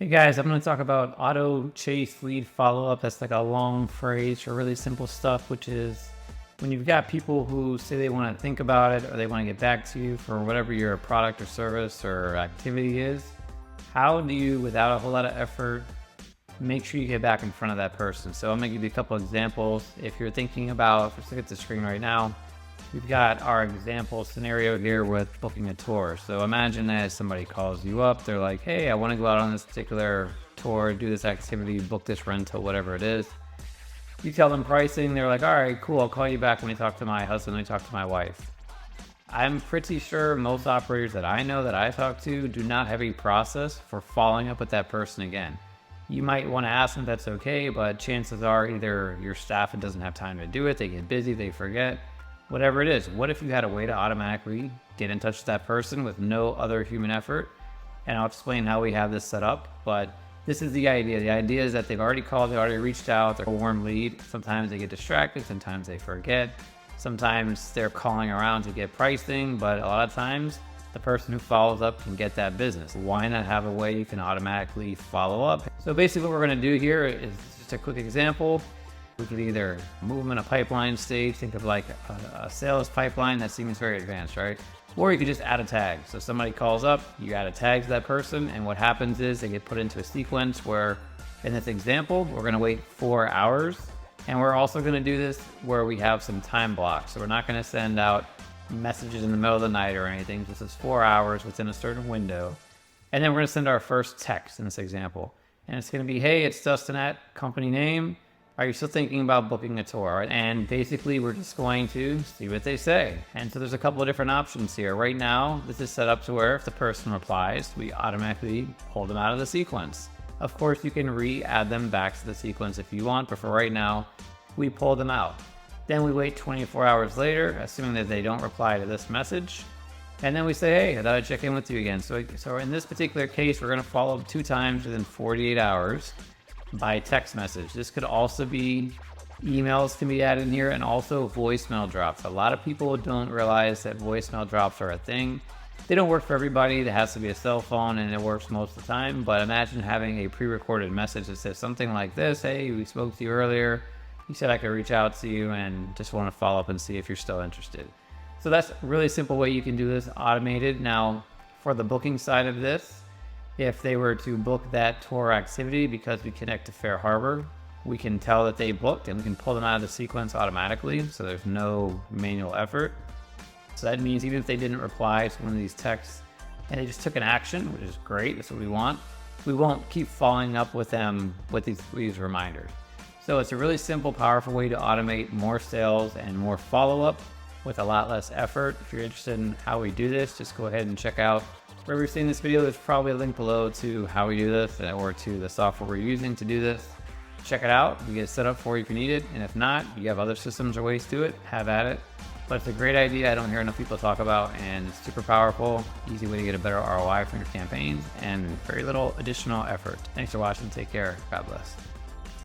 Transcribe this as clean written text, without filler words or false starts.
Hey guys, I'm going to talk about auto chase lead follow-up. That's like a long phrase for really simple stuff, which is when you've got people who say they want to think about it or they want to get back to you for whatever your product or service or activity is, how do you, without a whole lot of effort, make sure you get back in front of that person? So I'm going to give you a couple examples. If you're thinking about, let's look at the screen right now. We've got our example scenario here with booking a tour. So imagine that somebody calls you up, they're like, hey, I want to go out on this particular tour, do this activity, book this rental, whatever it is. You tell them pricing, they're like, all right, cool, I'll call you back when I talk to my husband, when I talk to my wife. I'm pretty sure most operators that I know that I talk to do not have a process for following up with that person again. You might want to ask them if that's okay, but chances are either your staff doesn't have time to do it, they get busy, they forget. Whatever it is, what if you had a way to automatically get in touch with that person with no other human effort? And I'll explain how we have this set up, but this is the idea. The idea is that they've already called, they already reached out, they're a warm lead. Sometimes they get distracted, sometimes they forget. Sometimes they're calling around to get pricing, but a lot of times the person who follows up can get that business. Why not have a way you can automatically follow up? So basically what we're gonna do here is just a quick example. We could either move them in a pipeline stage, think of like a sales pipeline. That seems very advanced, right? Or you could just add a tag. So somebody calls up, you add a tag to that person, and what happens is they get put into a sequence where, in this example, we're gonna wait 4 hours. And we're also gonna do this where we have some time blocks. So we're not gonna send out messages in the middle of the night or anything. This is 4 hours within a certain window. And then we're gonna send our first text in this example. And it's gonna be, hey, it's Dustin at company name. Are you still thinking about booking a tour? And basically we're just going to see what they say. And so there's a couple of different options here. Right now, this is set up to where if the person replies, we automatically pull them out of the sequence. Of course, you can re-add them back to the sequence if you want, but for right now, we pull them out. Then we wait 24 hours later, assuming that they don't reply to this message. And then we say, hey, I thought I'd check in with you again. So in this particular case, we're gonna follow up 2 times within 48 hours. By text message. This could also be emails can be added in here, and also voicemail drops. A lot of people don't realize that voicemail drops are a thing. They don't work for everybody. There has to be a cell phone and it works most of the time, but imagine having a pre-recorded message that says something like this: hey, we spoke to you earlier, you said I could reach out to you and just want to follow up and see if you're still interested. So that's a really simple way you can do this automated. Now for the booking side of this, if they were to book that tour activity, because we connect to Fair Harbor, we can tell that they booked and we can pull them out of the sequence automatically. So there's no manual effort. So that means even if they didn't reply to one of these texts and they just took an action, which is great, that's what we want, we won't keep following up with them with these reminders. So it's a really simple, powerful way to automate more sales and more follow-up with a lot less effort. If you're interested in how we do this, just go ahead and check out wherever you're seeing this video. There's probably a link below to how we do this or to the software we're using to do this. Check it out. We get it set up for you if you need it. And if not, you have other systems or ways to do it, have at it. But it's a great idea I don't hear enough people talk about, and it's super powerful, easy way to get a better ROI from your campaigns, and very little additional effort. Thanks for watching. Take care. God bless.